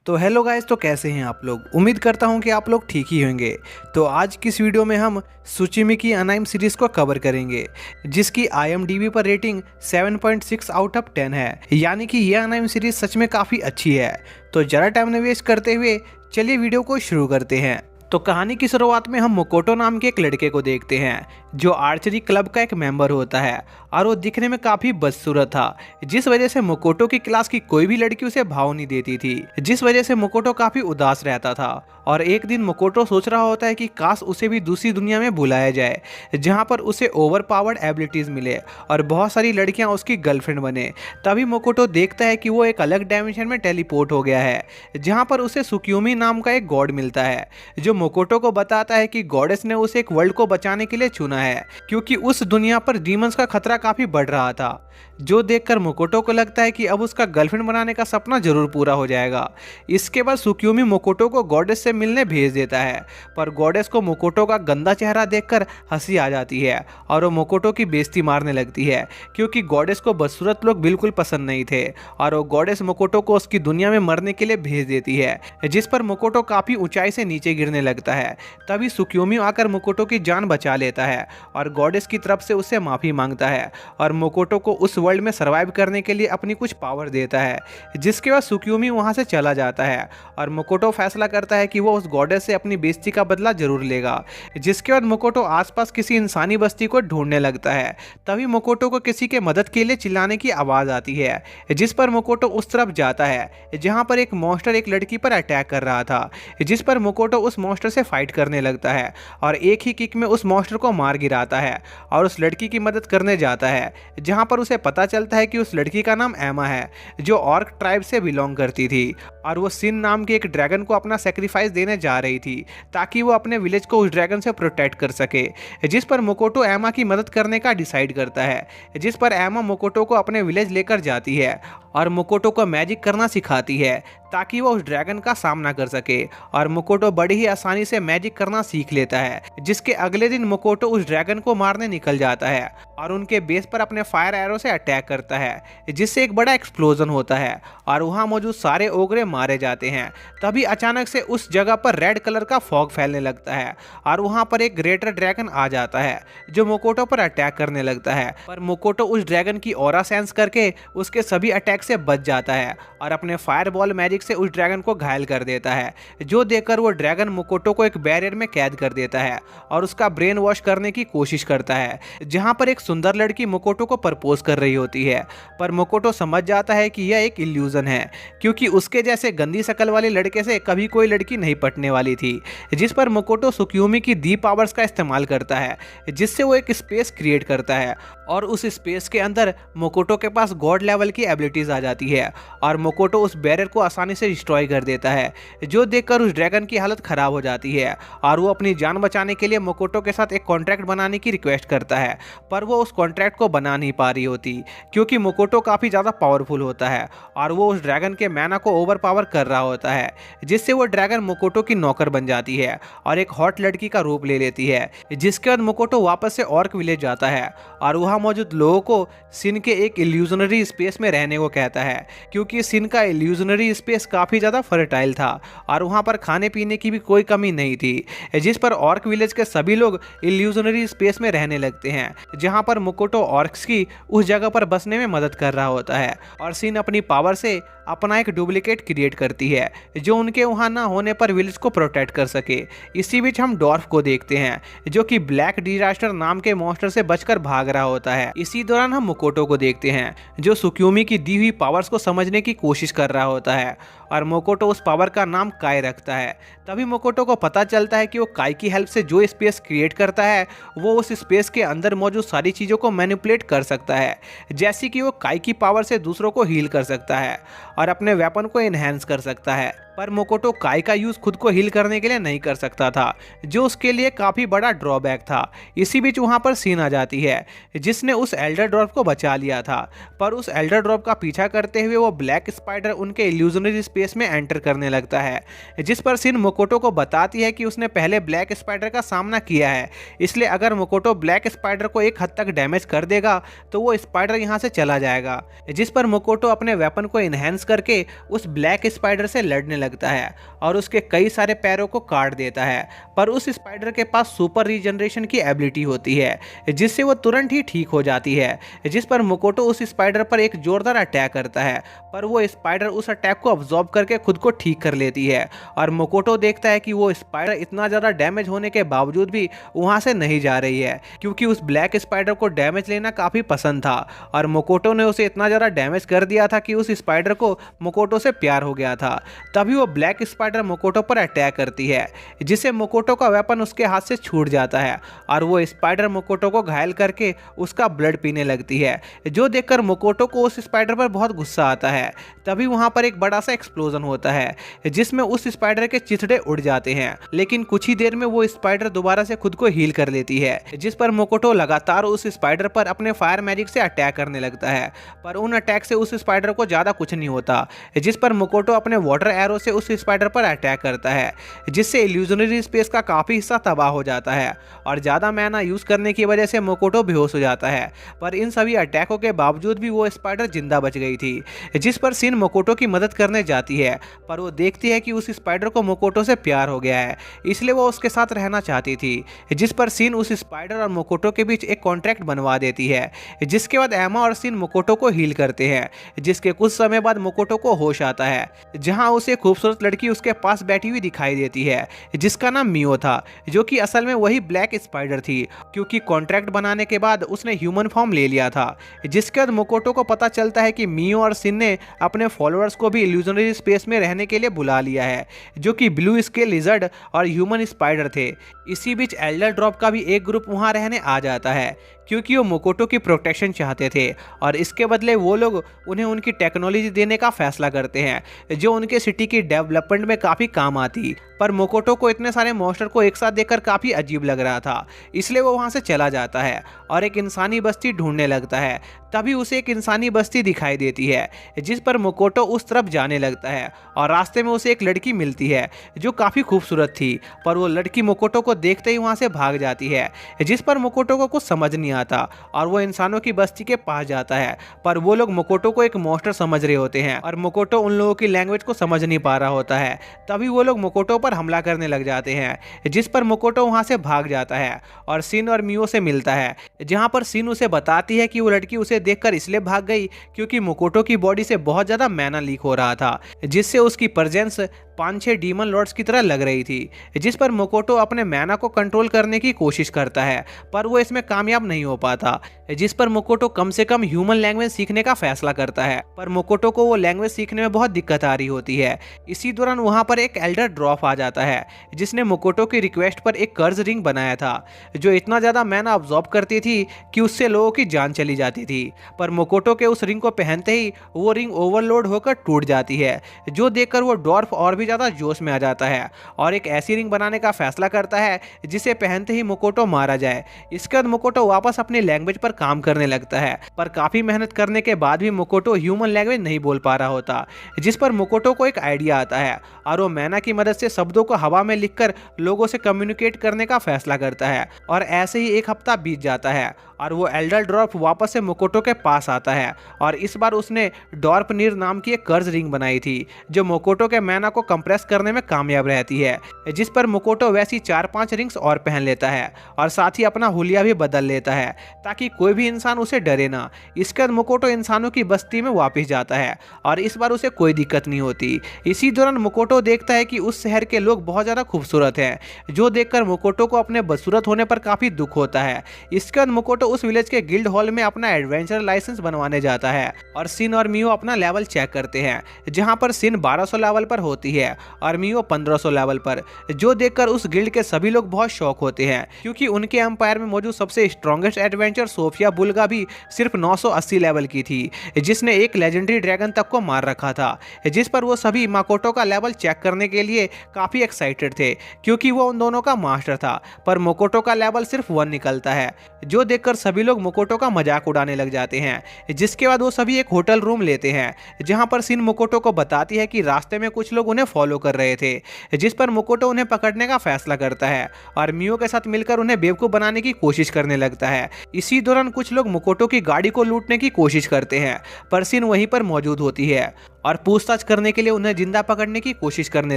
तो hello guys, तो कैसे हैं आप लोग। उम्मीद करता हूं कि आप लोग ठीक ही होंगे। तो आज की इस वीडियो में हम सुचिमी की अनाइम सीरीज को कवर करेंगे, जिसकी IMDb पर रेटिंग 7.6 आउट ऑफ 10 है। यानी कि यह अनाइम सीरीज सच में काफ़ी अच्छी है। तो ज़्यादा टाइम न वेस्ट करते हुए चलिए वीडियो को शुरू करते हैं। तो कहानी की शुरुआत में हम मोकोटो नाम के एक लड़के को देखते हैं, जो आर्चरी क्लब का एक मेंबर होता है और वो दिखने में काफी बदसूरत था, जिस वजह से मोकोटो की क्लास की कोई भी लड़की उसे भाव नहीं देती थी, जिस वजह से मोकोटो काफी उदास रहता था। और एक दिन मोकोटो सोच रहा होता है कि काश उसे भी दूसरी दुनिया में बुलाया जाए, जहां पर उसे ओवर पावर्ड एबिलिटीज मिले और बहुत सारी लड़कियां उसकी गर्लफ्रेंड बने। तभी मोकोटो देखता है कि वो एक अलग डायमेंशन में टेलीपोर्ट हो गया है, जहां पर उसे सुक्यूमी नाम का एक गॉड मिलता है, जो मोकोटो को बताता है कि गॉडेस ने उसे एक वर्ल्ड को बचाने के लिए चुना है, क्योंकि उस दुनिया पर डीमंस का खतरा काफी बढ़ रहा था। जो देखकर मोकोटो को लगता है कि अब उसका गर्लफ्रेंड बनाने का सपना जरूर पूरा हो जाएगा। इसके बाद सुक्यूमी मोकोटो को गॉडेस से मिलने भेज देता है, पर गॉडेस को मोकोटो का गंदा चेहरा देखकर हंसी आ जाती है और वो मोकोटो की बेइज्जती मारने लगती है, क्योंकि गॉडेस को बदसूरत लोग बिल्कुल पसंद नहीं थे और वो गॉडेस मोकोटो को उसकी दुनिया में मरने के लिए भेज देती है, जिस पर मोकोटो काफी ऊंचाई से नीचे गिरने लगता है। तभी सुक्यूमी आकर मोकोटो की जान बचा लेता है और गॉडेस की तरफ से उससे माफी मांगता है और मोकोटो को उस वर्ल्ड में सरवाइव करने के लिए अपनी कुछ पावर देता है, जिसके बाद सुक्यूमी वहां से चला जाता है और मोकोटो फैसला करता है कि वो उस गॉडेस से अपनी बेइज्जती का बदला जरूर लेगा। जिसके बाद मोकोटो आसपास किसी इंसानी बस्ती को ढूंढने लगता है। तभी मोकोटो को किसी के मदद के लिए चिल्लाने की आवाज आती है, जिस पर मोकोटो उस तरफ जाता है जहां पर एक मॉन्स्टर एक लड़की पर अटैक कर रहा था, जिस पर मोकोटो उस मॉन्स्टर से फाइट करने लगता है और एक ही किक में उस मॉन्स्टर को मार गिराता है और उस लड़की की मदद करने जाता है, जहां पर उसे पता चलता है कि उस लड़की का नाम एमा है, जो ऑर्क ट्राइब से बिलोंग करती थी और वो सिन नाम के एक ड्रैगन को अपना सेक्रीफाइस देने जा रही थी, ताकि वो अपने विलेज को उस ड्रैगन से प्रोटेक्ट कर सके। जिस पर मोकोटो एमा की मदद करने का डिसाइड करता है, जिस पर एमा मोकोटो को अपने विलेज लेकर जाती है और मोकोटो को मैजिक करना सिखाती है, ताकि वो उस ड्रैगन का सामना कर सके। और मोकोटो बड़ी ही आसानी से मैजिक करना सीख लेता है। जिसके अगले दिन मोकोटो उस ड्रैगन को मारने निकल जाता है और उनके बेस पर अपने फायर एरो से अटैक करता है, जिससे एक बड़ा एक्सप्लोजन होता है और वहां मौजूद सारे ओगरे मारे जाते हैं। तभी अचानक से उस जगह पर रेड कलर का फॉग फैलने लगता है और वहां पर एक ग्रेटर ड्रैगन आ जाता है, जो मोकोटो पर अटैक करने लगता है। पर मोकोटो उस ड्रैगन की ऑरा सेंस करके उसके सभी अटैक से बच जाता है और अपने फायर बॉल मैजिक से उस ड्रैगन को घायल कर देता है। जो देखकर वो ड्रैगन मोकोटो को एक बैरियर में कैद कर देता है और उसका ब्रेन वॉश करने की कोशिश करता है, जहां पर एक सुंदर लड़की मोकोटो को प्रपोज कर रही होती है। पर मोकोटो समझ जाता है कि यह एक इल्यूजन है, क्योंकि उसके जैसे गंदी शक्ल वाले लड़के से कभी कोई लड़की नहीं पटने वाली थी। जिस पर मोकोटो सुक्यूमी की दी पावर्स का इस्तेमाल करता है, जिससे वो एक स्पेस क्रिएट करता है और उस स्पेस के अंदर मोकोटो के पास गॉड लेवल की एबिलिटीज आ जाती है और मोकोटो उस बैरियर को आसानी से डिस्ट्रॉय कर देता है। जो देखकर उस ड्रैगन की हालत खराब हो जाती है और वो अपनी जान बचाने के लिए मोकोटो के साथ एक कॉन्ट्रैक्ट बनाने की रिक्वेस्ट करता है, पर वो उस कॉन्ट्रैक्ट को बना नहीं पा रही होती, क्योंकि मोकोटो काफी ज्यादा पावरफुल होता है और वो उस ड्रैगन के मैना को ओवर पावर कर रहा होता है, जिससे वो ड्रैगन मोकोटो की नौकर बन जाती है और एक हॉट लड़की का रूप ले लेती है। जिसके बाद मोकोटो वापस से ऑर्क विलेज जाता है और वहां मौजूद लोगों को सिन के एक इल्यूजनरी स्पेस में रहने को कहता है, क्योंकि सिन का इल्यूजनरी स्पेस काफी ज्यादा फर्टाइल था और वहां पर खाने पीने की भी कोई कमी नहीं थी। जिस पर ऑर्क विलेज के सभी लोग इल्यूजनरी स्पेस में रहने लगते हैं, जहां पर मोकोटो ऑर्क्स की उस जगह पर बसने में मदद कर रहा होता है और सिन अपनी पावर से अपना एक डुप्लीकेट क्रिएट करती है, जो उनके वहां ना होने पर विलेज को प्रोटेक्ट कर सके। इसी बीच हम डॉर्फ को देखते हैं, जो कि ब्लैक डिजास्टर नाम के मॉन्स्टर से बचकर भाग रहा होता है। इसी दौरान हम मोकोटो को देखते हैं, जो सुक्यूमी की दी हुई पावर्स को समझने की कोशिश कर रहा होता है और मोकोटो उस पावर का नाम काय रखता है। तभी मोकोटो को पता चलता है कि वो काय की हेल्प से जो स्पेस क्रिएट करता है, वो उस स्पेस के अंदर मौजूद सारी चीज़ों को मैनिपुलेट कर सकता है, जैसे कि वो काय की पावर से दूसरों को हील कर सकता है और अपने वेपन को एनहेंस कर सकता है। पर मोकोटो काय का यूज खुद को हील करने के लिए नहीं कर सकता था, जो उसके लिए काफी बड़ा ड्रॉबैक था। इसी बीच वहां पर सीन आ जाती है, जिसने उस एल्डर ड्रॉप को बचा लिया था, पर उस एल्डर ड्रॉप का पीछा करते हुए वो ब्लैक स्पाइडर उनके इल्यूजनरी स्पेस में एंटर करने लगता है। जिस पर सिन मोकोटो को बताती है कि उसने पहले ब्लैक स्पाइडर का सामना किया है, इसलिए अगर मोकोटो ब्लैक स्पाइडर को एक हद तक डैमेज कर देगा तो वो स्पाइडर यहाँ से चला जाएगा। जिस पर मोकोटो अपने वेपन को इनहेंस करके उस ब्लैक स्पाइडर से लड़ने लगता है और उसके कई सारे पैरों को काट देता है। पर उस स्पाइडर के पास सुपर रीजनरेशन की एबिलिटी होती है जिससे वो तुरंत ही ठीक हो जाती है, जिस पर मोकोटो उस स्पाइडर पर एक जोरदार अटैक करता है। पर वो स्पाइडर उस अटैक को अब्जॉर्ब करके खुद को ठीक कर लेती है और मोकोटो देखता है कि वो स्पाइडर इतना ज़्यादा डैमेज होने के बावजूद भी वहाँ से नहीं जा रही है, क्योंकि उस ब्लैक स्पाइडर को डैमेज लेना काफ़ी पसंद था और मोकोटो ने उसे इतना ज़्यादा डैमेज कर दिया था कि उस स्पाइडर को मोकोटो से प्यार हो गया था। तभी वो ब्लैक स्पाइडर मोकोटो पर अटैक करती है जिससे मोकोटो का वेपन उसके हाथ से छूट जाता है और वो स्पाइडर मोकोटो को घायल करके उसका ब्लड पीने लगती है, जो देखकर मोकोटो को उस स्पाइडर पर बहुत गुस्सा आता है। तभी वहां पर एक बड़ा सा एक्सप्लोजन होता है जिसमें उस स्पाइडर के चिथड़े उड़ जाते हैं, लेकिन कुछ ही देर में वो स्पाइडर दोबारा से खुद को हील कर लेती है, जिस पर मोकोटो लगातार उस स्पाइडर पर अपने फायर मैजिक से अटैक करने लगता है। पर उन अटैक से उस स्पाइडर को ज्यादा कुछ नहीं होता, जिस पर मोकोटो अपने वाटर एरो से उस स्पाइडर पर अटैक करता है जिससे इल्यूजनरी स्पेस का काफी हिस्सा तबाह हो जाता है और ज्यादा मैना यूज करने की वजह से मोकोटो बेहोश हो जाता है। पर इन सभी अटैकों के बावजूद भी वो स्पाइडर जिंदा बच गई थी, जिस पर सिन मोकोटो की मदद करने जाती है। पर वो देखती है कि उस स्पाइडर को मोकोटो से प्यार हो गया है, इसलिए वो उसके साथ रहना चाहती थी, जिस पर सिन उस स्पाइडर और मोकोटो के बीच एक कॉन्ट्रैक्ट बनवा देती है। जिसके बाद एमा और सिन मोकोटो को हील करते हैं, जिसके कुछ समय बाद मोकोटो को होश आता है, जहां उसे खूबसूरत लड़की उसके पास बैठी हुई दिखाई देती है जिसका नाम मियो था, जो कि असल में वही ब्लैक स्पाइडर थी, क्योंकि कॉन्ट्रैक्ट बनाने के बाद उसने ह्यूमन फॉर्म ले लिया था। जिसके बाद मोकोटो को पता चलता है कि मियो और सिन ने अपने फॉलोअर्स को भी इल्यूजनरी स्पेस में रहने के लिए बुला लिया है, जो कि ब्लू स्केल लिजर्ड और ह्यूमन स्पाइडर थे। इसी बीच एल्डर ड्रॉप का भी एक ग्रुप वहां रहने आ जाता है, क्योंकि वो मोकोटो की प्रोटेक्शन चाहते थे और इसके बदले वो लोग उन्हें उनकी टेक्नोलॉजी देने का फैसला करते हैं जो उनके सिटी की डेवलपमेंट में काफ़ी काम आती। पर मोकोटो को इतने सारे मॉन्स्टर को एक साथ देखकर काफ़ी अजीब लग रहा था, इसलिए वो वहाँ से चला जाता है और एक इंसानी बस्ती ढूंढने लगता है। तभी उसे एक इंसानी बस्ती दिखाई देती है, जिस पर मोकोटो उस तरफ जाने लगता है और रास्ते में उसे एक लड़की मिलती है जो काफ़ी खूबसूरत थी। पर वो लड़की मोकोटो को देखते ही वहाँ से भाग जाती है, जिस पर मोकोटो को कुछ समझ नहीं आता और वो इंसानों की बस्ती के पास जाता है। पर वो लोग मोकोटो को एक मॉन्स्टर समझ रहे होते हैं और मोकोटो उन लोगों की लैंग्वेज को समझ नहीं पा रहा होता है। तभी वो लोग मोकोटो पर हमला करने लग जाते हैं, जिस पर मोकोटो वहां से भाग जाता है और सिन और मियो से मिलता है, जहां पर सिन उसे बताती है कि वो लड़की उसे देखकर इसलिए भाग गई क्योंकि मोकोटो की बॉडी से बहुत ज्यादा मैना लीक हो रहा था, जिससे उसकी प्रेजेंस 5-6 डीमन लॉर्ड्स की तरह लग रही थी। जिस पर मोकोटो अपने मैना को कंट्रोल करने की कोशिश करता है, पर वो इसमें कामयाब नहीं हो पाता, जिस पर मोकोटो कम से कम ह्यूमन लैंग्वेज सीखने का फैसला करता है। पर मोकोटो को वो लैंग्वेज सीखने में बहुत दिक्कत आ रही होती है। इसी दौरान वहां पर एक एल्डर ड्रॉप आ जाता है, जिसने मोकोटो की रिक्वेस्ट पर एक कर्ज रिंग बनाया था जो इतना ज्यादा मैना अब्जॉर्ब करती थी कि उससे लोगों की जान चली जाती थी। पर मोकोटो के उस रिंग को पहनते ही वो रिंग ओवरलोड होकर टूट जाती है, जो देखकर वो डॉर्फ और भी ज्यादा जोश में आ जाता है और एक ऐसी रिंग बनाने का फैसला करता है जिसे पहनते ही मोकोटो मारा जाए। इसके बाद मोकोटो वापस अपनी लैंग्वेज पर काम करने लगता है, पर काफी मेहनत करने के बाद भी मोकोटो ह्यूमन लैंग्वेज नहीं बोल पा रहा होता, जिस पर मोकोटो को एक आइडिया आता है और वो मैना की मदद से शब्दों को हवा में लिखकर लोगों से कम्युनिकेट करने का फैसला करता है। और ऐसे ही एक हफ्ता बीत जाता है और वो एल्डर ड्रॉप वापस से मोकोटो के पास आता है और इस बार उसने डॉर्पनीर नाम की एक कर्ज रिंग बनाई थी जो मोकोटो के मैना को कंप्रेस करने में कामयाब रहती है, जिस पर मोकोटो वैसी 4-5 रिंग्स और पहन लेता है और साथ ही अपना हुलिया भी बदल लेता है ताकि कोई भी इंसान उसे डरे ना। इसके बाद मोकोटो इंसानों की बस्ती में वापस जाता है और इस बार उसे कोई दिक्कत नहीं होती। इसी दौरान मोकोटो देखता है कि उस शहर के लोग बहुत ज़्यादा खूबसूरत हैं, जो देखकर मोकोटो को अपने बदसूरत होने पर काफ़ी दुख होता है। इसके बाद मोकोटो उस विलेज के गिल्ड हॉल में अपना एडवेंचर लाइसेंस बनवाने जाता है और सिन और मियो अपना लेवल चेक करते हैं, जहां पर सिन 1200 लेवल पर होती है और मियो 1500 लेवल पर, जो देखकर उस गिल्ड के सभी लोग बहुत शौक होते हैं क्योंकि उनके एम्पायर में मौजूद सबसे स्ट्रॉन्गेस्ट एडवेंचर सोफिया बुल्गा भी सिर्फ 980 लेवल की थी, जिसने एक लेजेंडरी ड्रैगन तक को मार रखा था। जिस पर वो सभी मोकोटो का लेवल चेक करने के लिए काफी एक्साइटेड थे क्योंकि वो उन दोनों का मास्टर था। पर मोकोटो का लेवल सिर्फ 1 निकलता है, जो देखकर सभी लोग मोकोटो का मजाक उड़ाने लग जाते हैं। जिसके बाद वो सभी एक होटल रूम लेते हैं, जहां पर सिन मोकोटो को बताती है कि रास्ते में कुछ लोग उन्हें फॉलो कर रहे थे, जिस पर मोकोटो उन्हें पकड़ने का फैसला करता है और मियो के साथ मिलकर उन्हें बेवकूफ बनाने की कोशिश करने लगता है। इसी दौरान कुछ लोग मोकोटो की गाड़ी को लूटने की कोशिश करते हैं, पर सिन वहीं पर मौजूद होती है और पूछताछ करने के लिए उन्हें जिंदा पकड़ने की कोशिश करने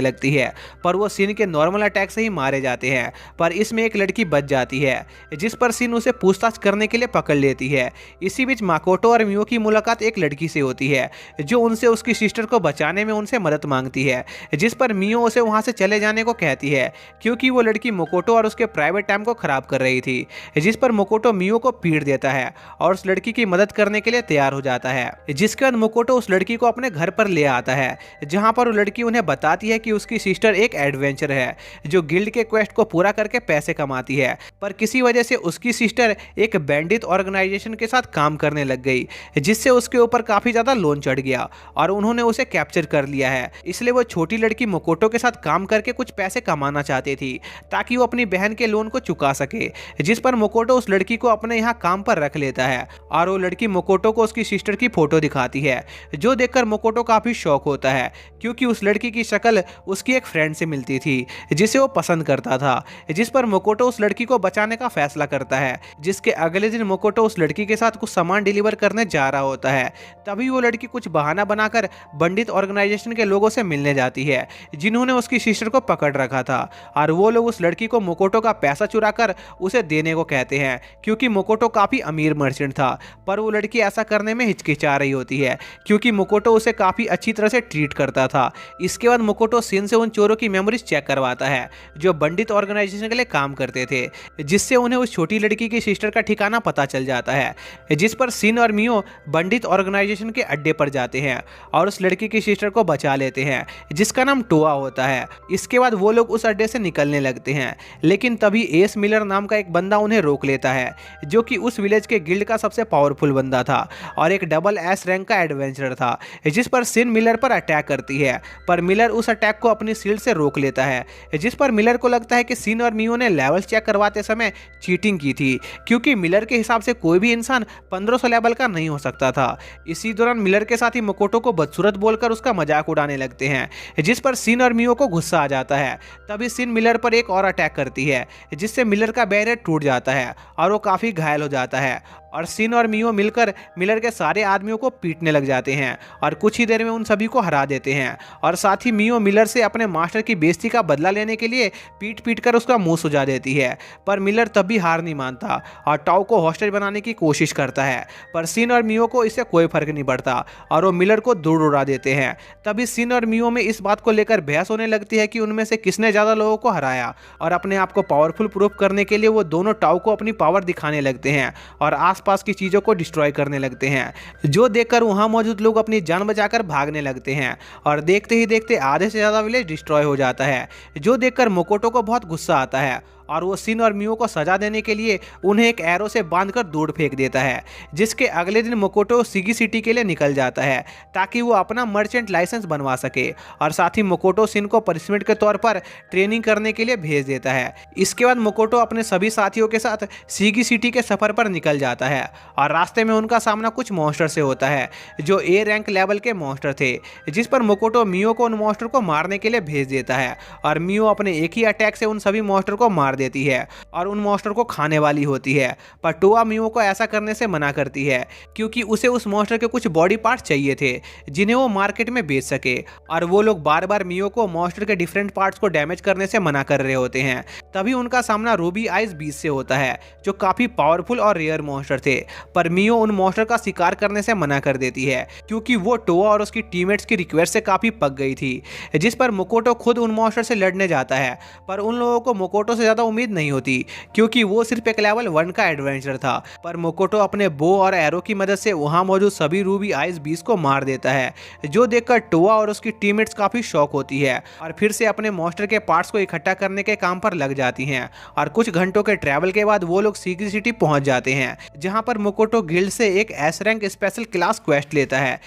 लगती है, पर वो सिन के नॉर्मल अटैक से ही मारे जाते हैं। पर इसमें एक लड़की बच जाती है, जिस पर सिन उसे पूछताछ करने के लिए पकड़ लेती है। इसी बीच माकोटो और मियो की मुलाकात एक लड़की से होती है, जो उनसे उसकी सिस्टर को बचाने में उनसे मदद मांगती है, जिस पर मियो उसे वहां से चले जाने को कहती है, क्योंकि वो लड़की मोकोटो और उसके प्राइवेट टाइम को खराब कर रही थी। जिस पर मोकोटो मियो को पीट देता है और उस लड़की की मदद करने के लिए तैयार हो जाता है। जिसके बाद मोकोटो उस लड़की को अपने घर पर ले आता है, जहां पर वो लड़की उन्हें बताती है कि उसकी सिस्टर एक एडवेंचर है जो गिल्ड के क्वेस्ट को पूरा करके पैसे कमाती है, पर किसी वजह से उसकी सिस्टर एक बैंडिट ऑर्गेनाइजेशन के साथ काम करने लग गई, जिससे उसके ऊपर काफी ज्यादा लोन चढ़ गया और उन्होंने उसे कैप्चर कर लिया है। इसलिए वो छोटी लड़की मोकोटो के साथ काम करके कुछ पैसे कमाना चाहती थी, ताकि वो अपनी बहन के लोन को चुका सके। जिस पर मोकोटो उस लड़की को अपने यहाँ काम पर रख लेता है और वो लड़की मोकोटो को उसकी सिस्टर की फोटो दिखाती है, जो देखकर मोकोटो काफी शौक होता है, क्योंकि उस लड़की की शक्ल उसकी एक फ्रेंड से मिलती थी जिसे वो पसंद करता था। जिस पर मोकोटो उस लड़की को बचाने का फैसला करता है। जिसके अगले दिन मोकोटो उस लड़की के साथ कुछ सामान डिलीवर करने जा रहा होता है, तभी वो लड़की कुछ बहाना बनाकर पंडित ऑर्गेनाइजेशन के लोगों से मिलने जाती है, जिन्होंने उसकी सिस्टर को पकड़ रखा था, और वो लोग उस लड़की को मोकोटो का पैसा चुराकर उसे देने को कहते हैं, क्योंकि मोकोटो काफी अमीर मर्चेंट था। पर वो लड़की ऐसा करने में हिचकिचा रही होती है, क्योंकि मोकोटो उसे काफी अच्छी तरह से ट्रीट करता था। इसके बाद मोकोटो सिन से उन चोरों की मेमोरीज चेक करवाता है जो पंडित ऑर्गेनाइजेशन के लिए काम करते थे, जिससे उन्हें उस छोटी लड़की की सिस्टर का ठिकाना पता चल जाता है। जिस पर सिन और मियो पंडित ऑर्गेनाइजेशन के अड्डे पर जाते हैं और उस लड़की की सिस्टर को बचा लेते हैं, जिसका नाम टोआ होता है। इसके बाद वो लोग उस अड्डे से निकलने लगते हैं, लेकिन तभी एस मिलर नाम का एक बंदा उन्हें रोक लेता है, जो कि उस विलेज के गिल्ड का सबसे पावरफुल बंदा था और एक डबल एस रैंक का एडवेंचर था। जिस पर सिन मिलर पर अटैक करती है, पर मिलर उस अटैक को अपनी शील्ड से रोक लेता है। जिस पर मिलर को लगता है कि सिन और मियो ने लेवल चेक करवाते समय चीटिंग की थी, क्योंकि मिलर के हिसाब से कोई भी इंसान 1500 लेवल का नहीं हो सकता था। इसी दौरान मिलर के साथ ही मोकोटो को बदसूरत बोलकर उसका मजाक उड़ाने लगते हैं, जिस पर सिन और मियो को गुस्सा आ जाता है। तभी सिन मिलर पर एक और अटैक करती है, जिससे मिलर का बैरियर टूट जाता है और वो काफी घायल हो जाता है, और सिन और मियो मिलकर मिलर के सारे आदमियों को पीटने लग जाते हैं और कुछ ही देर में उन सभी को हरा देते हैं। और साथ ही मियो मिलर से अपने मास्टर की बेइज्जती का बदला लेने के लिए पीट पीट कर उसका मुंह सुजा देती है, पर मिलर तब भी हार नहीं मानता और टाओ को हॉस्टेज बनाने की कोशिश करता है। पर सिन और मियो को इससे कोई फर्क नहीं पड़ता और वो मिलर को दूर उड़ा देते हैं। तभी सिन और मियो में इस बात को लेकर बहस होने लगती है कि उनमें से किसने ज़्यादा लोगों को हराया, और अपने आप को पावरफुल प्रूफ करने के लिए वो दोनों टाओ को अपनी पावर दिखाने लगते हैं और आसपास की चीज़ों को डिस्ट्रॉय करने लगते हैं, जो देखकर वहां मौजूद लोग अपनी जान बचाकर भागने लगते हैं। और देखते ही देखते आधे से ज़्यादा विलेज डिस्ट्रॉय हो जाता है, जो देखकर मोकोटो को बहुत गुस्सा आता है और वो सिन और मियो को सजा देने के लिए उन्हें एक एरो से बांधकर दूर फेंक देता है। जिसके अगले दिन मोकोटो सिगी सिटी के लिए निकल जाता है, ताकि वो अपना मर्चेंट लाइसेंस बनवा सके, और साथ ही मोकोटो सिन को पनिशमेंट के तौर पर ट्रेनिंग करने के लिए भेज देता है। इसके बाद मोकोटो अपने सभी साथियों के साथ सिगी सिटी के सफर पर निकल जाता है, और रास्ते में उनका सामना कुछ मॉन्स्टर से होता है जो ए रैंक लेवल के मॉन्स्टर थे। जिस पर मोकोटो मियो को उन मॉन्स्टर को मारने के लिए भेज देता है, और मियो अपने एक ही अटैक से उन सभी मॉन्स्टर को मार देती है और उन मॉन्स्टर को खाने वाली होती है। पर टोआ मियो को ऐसा करने से मना करती है, क्योंकि उसे उस मॉन्स्टर के कुछ बॉडी पार्ट चाहिए थे जिन्हें वो मार्केट में बेच सके, और वो लोग बार बार मियो को मॉन्स्टर के डिफरेंट पार्ट्स को डैमेज करने से मना कर रहे होते हैं। तभी उनका सामना रूबी आइज बीस्ट से होता है, जो काफी पावरफुल और रेयर मॉन्स्टर थे। पर मियो उन मॉन्स्टर का शिकार करने से मना कर देती है, क्योंकि वो टोआ और उसकी टीममेट्स की रिक्वेस्ट से काफी पक गई थी। जिस पर मोकोटो खुद उन मॉन्स्टर से लड़ने जाता है, पर उन लोगों को मोकोटो से ज्यादा उम्मीद नहीं होती, क्योंकि वो सिर्फ एक लेवल 1 का एडवेंचर था। पर मोकोटो अपने बो और एरो की मदद से वहां मौजूद सभी रूबी आइज बीस्ट को मार देता है, जो देखकर टोआ और उसकी टीममेट्स काफी शॉक होती है और फिर से अपने मॉन्स्टर के पार्ट्स को इकट्ठा करने के काम पर लग जाती हैं। और कुछ घंटों के ट्रैवल के बाद वो लोग सिगी सिटी पहुंच जाते हैं, जहां पर मोकोटो गिल्ड से एक S rank special class quest लेता है,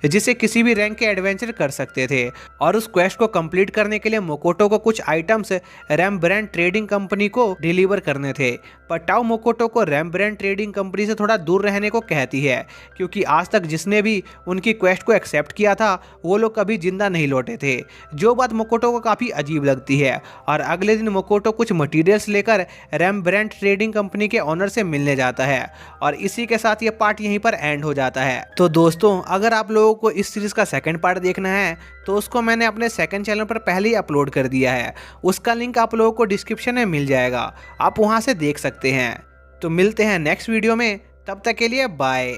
जिसे किसी भी रैंक के एडवेंचर कर सकते थे। और उस क्वेस्ट को कंप्लीट करने के लिए मोकोटो को कुछ आइटम्स रैम्ब्रैंड ट्रेडिंग कंपनी कंपनी को डिलीवर करने थे। पर टाओ मोकोटो को रेम्ब्रांड ट्रेडिंग कंपनी से थोड़ा दूर रहने को कहती है, क्योंकि आज तक जिसने भी उनकी क्वेस्ट को एक्सेप्ट किया था वो लोग कभी जिंदा नहीं लौटे थे, जो बात मोकोटो को काफ़ी अजीब लगती है। और अगले दिन मोकोटो कुछ मटेरियल्स लेकर रेम्ब्रांड ट्रेडिंग कंपनी के ऑनर से मिलने जाता है और इसी के साथ ये पार्ट यहीं पर एंड हो जाता है। तो दोस्तों, अगर आप लोगों को इस सीरीज़ का सेकंड पार्ट देखना है तो उसको मैंने अपने सेकंड चैनल पर पहले ही अपलोड कर दिया है, उसका लिंक आप लोगों को डिस्क्रिप्शन में मिल जाएगा, आप वहां से देख सकते हैं। तो मिलते हैं नेक्स्ट वीडियो में, तब तक के लिए बाय।